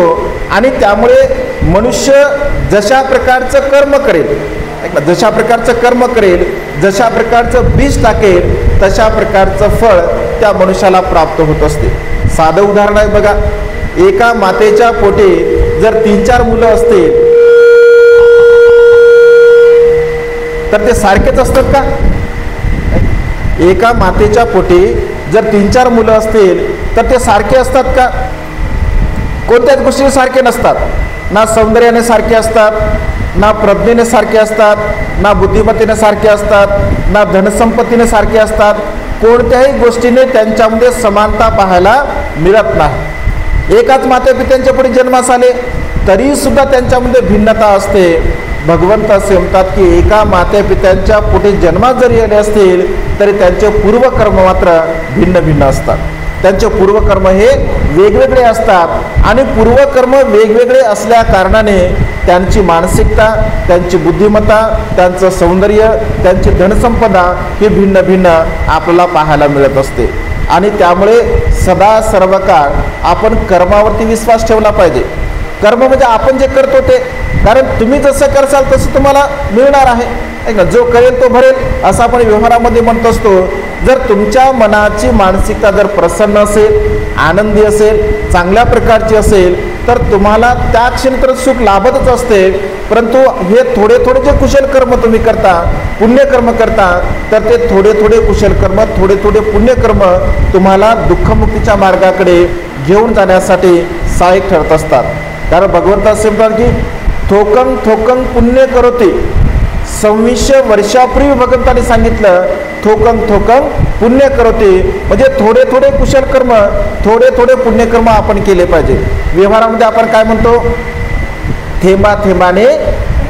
आणि त्यामुळे मनुष्य जशा प्रकारचं कर्म करेल, जशा प्रकारचं कर्म करेल, जशा प्रकारचं बीज टाकेल, तशा प्रकारचं फळ त्या मनुष्याला प्राप्त होत असते. साधं उदाहरण आहे बघा, एका मातेच्या पोटी जर 3-4 मुलं असतील तर ते सारखेच असतात का? एका मातेच्या पोटी जर 3-4 मुलं असतील तर ते सारखे असतात का? कोणत्याच गोष्टीने सारखे नसतात. ना सौंदर्याने सारखे असतात, ना प्रज्ञेने सारखे असतात, ना बुद्धिमत्तेने सारखे असतात, ना धनसंपत्तीने सारखे असतात. कोणत्याही गोष्टीने त्यांच्यामध्ये समानता पाहायला मिळत नाही. एकाच मातापित्यांच्या पुढे जन्मास आले तरी सुद्धा त्यांच्यामध्ये भिन्नता असते. भगवंत असे म्हणतात की एका मातापित्यांच्या पोटी जन्मात जरी आले असतील तरी त्यांचे पूर्वकर्म मात्र भिन्न भिन्न असतात. त्यांचे पूर्वकर्म हे वेगवेगळे असतात आणि पूर्वकर्म वेगवेगळे असल्या कारणाने त्यांची मानसिकता, त्यांची बुद्धिमत्ता, त्यांचं सौंदर्य, त्यांची धनसंपदा ही भिन्न भिन्न आपल्याला पाहायला मिळत असते. आणि त्यामुळे सदा सर्व काळ आपण कर्मावरती विश्वास ठेवला पाहिजे. कर्म म्हणजे आपण जे करतो ते, कारण तुम्ही जसं करसाल तसं तुम्हाला मिळणार आहे. जो करेल तो भरेल असं आपण व्यवहारामध्ये म्हणत असतो. जर तुमच्या मनाची मानसिकता जर प्रसन्न असेल, आनंदी असेल, चांगल्या प्रकारची असेल तर तुम्हाला त्या क्षणी तर सुख लाभतच असते. परंतु हे थोडे थोडे जे कुशल कर्म तुम्ही करता, पुण्यकर्म करता, तर ते थोडे थोडे कुशल कर्म, थोडे थोडे पुण्यकर्म तुम्हाला दुःखमुक्तीच्या मार्गाकडे घेऊन जाण्यासाठी सहाय्यक ठरत असतात. कारण भगवंत असे म्हणतात की थोकं थोकं पुण्य करोते. 26 वर्षापूर्वी भगवंतांनी सांगितलं थोकं थोकं पुण्य करोते, म्हणजे थोडे थोडे कुशल कर्म, थोडे थोडे पुण्यकर्म आपण केले पाहिजे. व्यवहारामध्ये आपण काय म्हणतो, थेंबा थेंबाने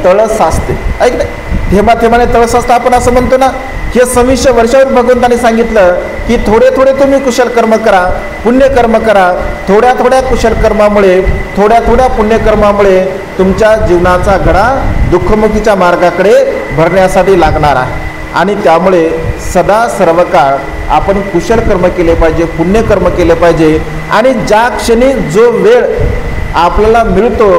तळ साचते. ऐक नाही, थेंबा थेंबाने तळ साचतं आपण असं म्हणतो ना. हे 26 वर्षावर भगवंतांनी सांगितलं की थोडे थोडे तुम्ही कुशल कर्म करा, पुण्यकर्म करा. थोड्या थोड्या कुशल कर्मामुळे, थोड्या थोड्या पुण्यकर्मामुळे तुमच्या जीवनाचा घडा दुःखमुखीच्या मार्गाकडे भरण्यासाठी लागणार आहे. आणि त्यामुळे सदा सर्व काळ आपण कुशल कर्म केले पाहिजे, पुण्यकर्म केले पाहिजे. आणि ज्या क्षणी जो वेळ आपल्याला मिळतो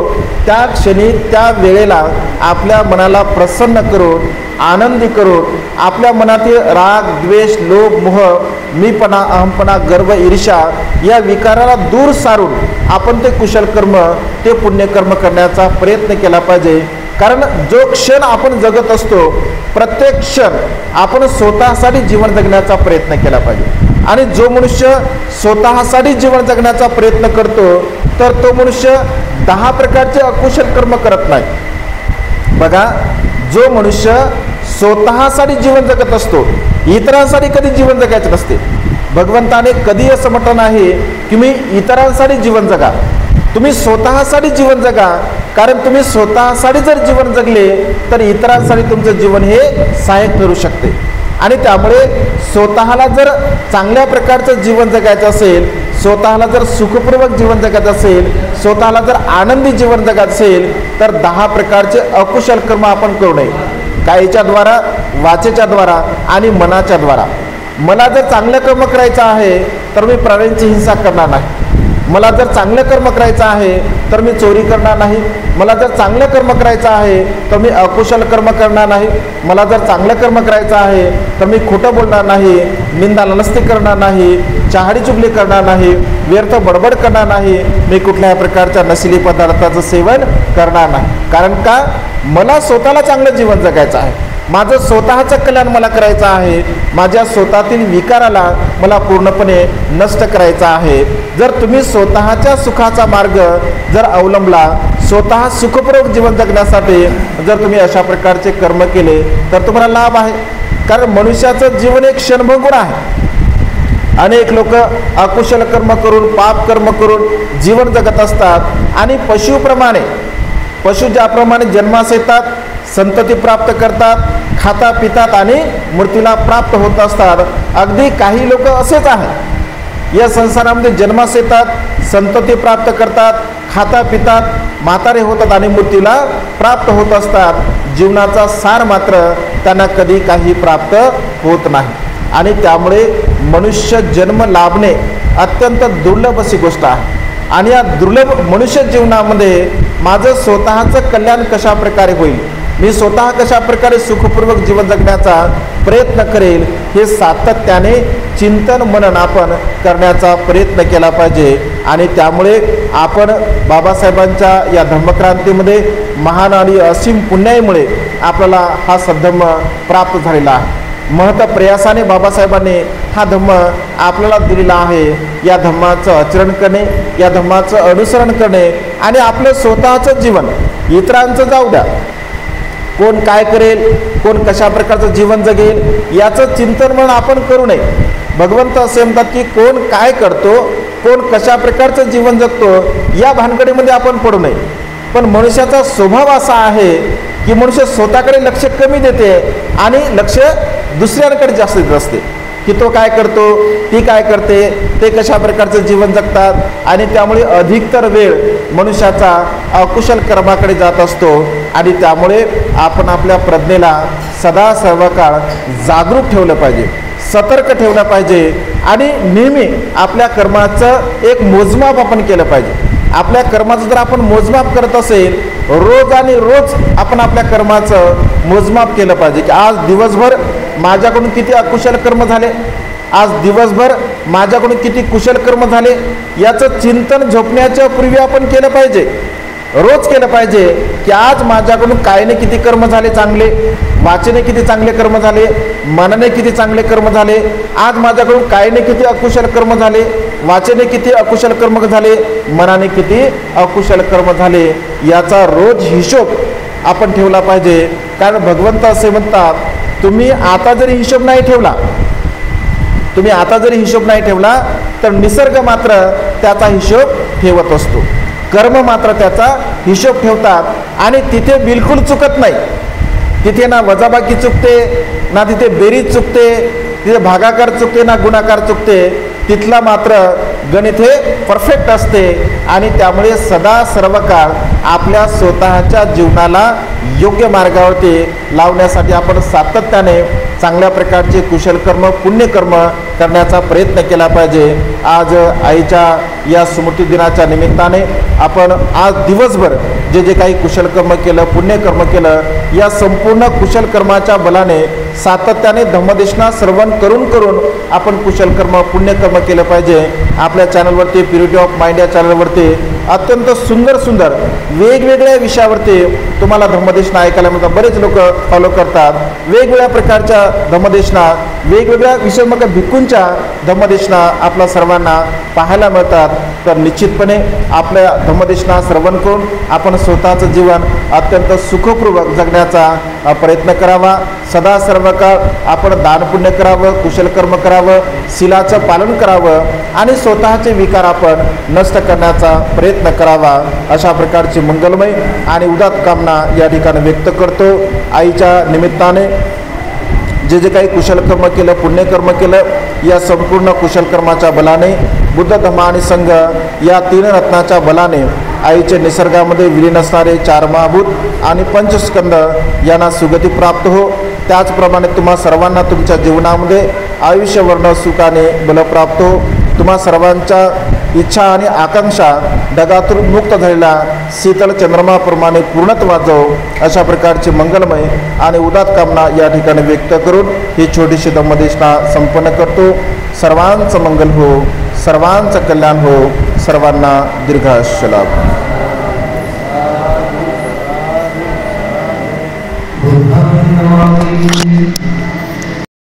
त्या क्षणी, त्या वेळेला आपल्या मनाला प्रसन्न करून आनंदी करून आपल्या मनातील राग, द्वेष, लोभ, मोह, मीपणा, अहमपणा, गर्व, ईर्ष्या या विकाराला दूर सारून आपण ते कुशल कर्म, ते पुण्यकर्म करण्याचा प्रयत्न केला पाहिजे. कारण जो क्षण आपण जगत असतो, प्रत्येक क्षण आपण स्वतःसाठी जीवन जगण्याचा प्रयत्न केला पाहिजे. आणि जो मनुष्य स्वतःसाठी जीवन जगण्याचा प्रयत्न करतो तर तो मनुष्य 10 प्रकारचे अकुशल कर्म करत नाही. बघा, जो मनुष्य स्वतःसाठी जीवन जगत असतो, इतरांसाठी कधी जीवन जगायचं नसते. भगवंताने कधी असं म्हटलं नाही की मी इतरांसाठी जीवन जगा. तुम्ही स्वतःसाठी जीवन जगा. कारण तुम्ही स्वतःसाठी जर जीवन जगले तर इतरांसाठी तुमचं जीवन हे सहाय्यक ठरू शकते. आणि त्यामुळे स्वतःला जर चांगल्या प्रकारचं जीवन जगायचं असेल, स्वतःला जर सुखपूर्वक जीवन जगायचं असेल, स्वतःला जर आनंदी जीवन जगायचं असेल तर 10 प्रकारचे अकुशल कर्म आपण करू नये. कायेच्या द्वारा, वाचेच्या द्वारा आणि मनाच्या द्वारा. मला जर चांगलं कर्म करायचं आहे तर मी प्राण्यांची हिंसा करणार नाही. मला जर चांगलं कर्म करायचं आहे तर मी चोरी करणार नाही. मला जर चांगलं कर्म करायचं आहे तर मी अकुशल कर्म करणार नाही. मला जर चांगलं कर्म करायचं आहे तर मी खोटं बोलणार नाही, निंदा नमस्ते करणार नाही, चहाडी चुगली करणार नाही, व्यर्थ बडबड करणार नाही, मी कुठल्याही प्रकारच्या नशिली पदार्थाचं सेवन करणार नाही. कारण का, मला स्वतःला चांगलं जीवन जगायचं आहे. माझं स्वतःचं कल्याण मला करायचं आहे. माझ्या स्वतःतील विकाराला मला पूर्णपणे नष्ट करायचं आहे. जर तुम्ही स्वतःच्या सुखाचा मार्ग जर अवलंबला, स्वतः सुखपूर्वक जीवन जगण्यासाठी जर तुम्ही अशा प्रकारचे कर्म केले तर तुम्हाला लाभ आहे. कारण मनुष्याचं जीवन एक क्षणभंगुर आहे. अनेक लोक अकुशल कर्म करून, पाप कर्म करून जीवन जगत असतात. आणि पशु ज्याप्रमाणे जन्मास येतात, संतती प्राप्त करतात, खाता पितात आणि मृत्यूला प्राप्त होत असतात, अगदी काही लोक असेच आहेत. या संसारामध्ये जन्मास येतात, संतती प्राप्त करतात, खाता पितात, म्हातारे होतात आणि मृत्यूला प्राप्त होत असतात. जीवनाचा सार मात्र त्यांना कधी काही प्राप्त होत नाही. आणि त्यामुळे मनुष्य जन्म लाभणे अत्यंत दुर्लभ अशी गोष्ट आहे. आणि या दुर्लभ मनुष्य जीवनामध्ये माझं स्वतःचं कल्याण कशा प्रकारे होईल, मी स्वतः कशा प्रकारे सुखपूर्वक जीवन जगण्याचा प्रयत्न करेल, हे सातत्याने चिंतन मनन आपण करण्याचा प्रयत्न केला पाहिजे. आणि त्यामुळे आपण बाबासाहेबांच्या या धम्मक्रांतीमध्ये महान आणि असीम पुण्याईमुळे आपल्याला हा सद्धम्म प्राप्त झालेला आहे. महत प्रयासाने बाबासाहेबांनी हा धम्म आपल्याला दिलेला आहे. या धम्माचं आचरण करणे, या धम्माचं अनुसरण करणे आणि आपलं स्वतःचं जीवन, इतरांचं जाऊ द्या, कोण काय करेल, कोण कशा प्रकारचं जीवन जगेल याचं चिंतन म्हणून आपण करू नये. भगवंत असे म्हणतात की कोण काय करतो, कोण कशा प्रकारचं जीवन जगतो या भानगडीमध्ये आपण पडू नये. पण मनुष्याचा स्वभाव असा आहे की मनुष्य स्वतःकडे लक्ष कमी देते आणि लक्ष दुसऱ्यांकडे जास्त देत असते. की तो काय करतो, ती काय करते, ते कशा प्रकारचं जीवन जगतात. आणि त्यामुळे अधिकतर वेळ मनुष्याचा अकुशल कर्माकडे जात असतो. आणि त्यामुळे आपण आपल्या प्रज्ञेला सदा सर्व काळ जागरूक ठेवलं पाहिजे, सतर्क ठेवलं पाहिजे. आणि नेहमी आपल्या कर्माचं एक मोजमाप आपण केलं पाहिजे. आपल्या कर्माचं जर आपण मोजमाप करत असेल, रोज आणि रोज आपण आपल्या कर्माचं मोजमाप केलं पाहिजे की आज दिवसभर माझ्याकडून किती अकुशल कर्म झाले, आज दिवसभर माझ्याकडून किती कुशल कर्म झाले, याचं चिंतन झोपण्याच्या पूर्वी आपण केलं पाहिजे. रोज केलं पाहिजे की आज माझ्याकडून कायने किती कर्म झाले चांगले, वाचेने किती चांगले कर्म झाले, मनाने किती चांगले कर्म झाले, आज माझ्याकडून कायने किती अकुशल कर्म झाले, वाचेने किती अकुशल कर्म झाले, मनाने किती अकुशल कर्म झाले, याचा रोज हिशोब आपण ठेवला पाहिजे. कारण भगवंत असे म्हणतात, तुम्ही आता जरी हिशोब नाही ठेवला तर निसर्ग मात्र त्याचा हिशोब ठेवत असतो. कर्म मात्र त्याचा हिशोब ठेवतात आणि तिथे बिलकुल चुकत नाही. तिथे ना वजाबाकी चुकते, ना तिथे बेरीज चुकते, तिथे भागाकार चुकते, ना गुणाकार चुकते. तिथला मात्र गणित हे परफेक्ट असते. आणि त्यामुळे सदा सर्व काळ आपल्या स्वतःच्या जीवनाला योग्य मार्गावरती लावण्यासाठी आपण सातत्याने चांगल्या प्रकारचे कुशल कर्म, पुण्यकर्म करण्याचा प्रयत्न केला पाहिजे. आज आईच्या या स्मृती दिनाच्या निमित्ताने आपण आज दिवसभर जे जे काही कुशल कर्म केलं, पुण्यकर्म केलं, या संपूर्ण कुशल कर्माच्या बलाने सातत्याने धम्मदेशना श्रवण करून करून आपण कुशल कर्म, पुण्यकर्म केलं पाहिजे. आपल्या चॅनलवरती प्युरिटी ऑफ माइंड या चॅनलवरती अत्यंत सुंदर सुंदर वेगवेगळ्या विषयावरती तुम्हाला धम्मदेशना ऐकायला मिळतात. बरेच लोक फॉलो करतात. वेगवेगळ्या प्रकारच्या धम्मदेशना, वेगवेगळ्या विषयमग भिक्खूंच्या धम्मदेशना आपल्या सर्वांना पाहायला मिळतात. तर निश्चितपणे आपल्या धम्मदेशना श्रवण करून आपण स्वतःचं जीवन अत्यंत सुखपूर्वक जगण्याचा प्रयत्न करावा. सदा सर्व काळ आपण दानपुण्य करावं, कुशल कर्म करावं, शीलाचं पालन करावं आणि स्वतःचे विकार आपण नष्ट करण्याचा प्रयत्न करावा. अशा प्रकारची मंगलमय आणि उदात्त कामना या ठिकाणी व्यक्त करतो. आईच्या निमित्ताने जे जे काही कुशल कर्म केलं, पुण्यकर्म केलं, या संपूर्ण कुशल कर्माच्या बलाने, बुद्ध धम्म आणि संघ या तीन रत्नाच्या बलाने आईचे निसर्गामध्ये विलीन असणारे 4 महाभूत आणि पंचस्कंद यांना सुगती प्राप्त हो. त्याचप्रमाणे तुम्हा सर्वांना तुमच्या जीवनामध्ये आयुष्यवर्ण सुखाने बल प्राप्त हो. तुम्हा सर्वांच्या इच्छा आणि आकांक्षा ढगातून मुक्त झालेला शीतल चंद्रमाप्रमाणे पूर्णत्वास जाओ. अशा प्रकारची मंगलमय आणि उदात्त कामना या ठिकाणी व्यक्त करून ही छोटीशी धम्मदेशना संपन्न करतो. सर्वांचं मंगल हो, सर्वांचं कल्याण हो, सर्वांना दीर्घायुष्य लाभो. बुद्धं नमामि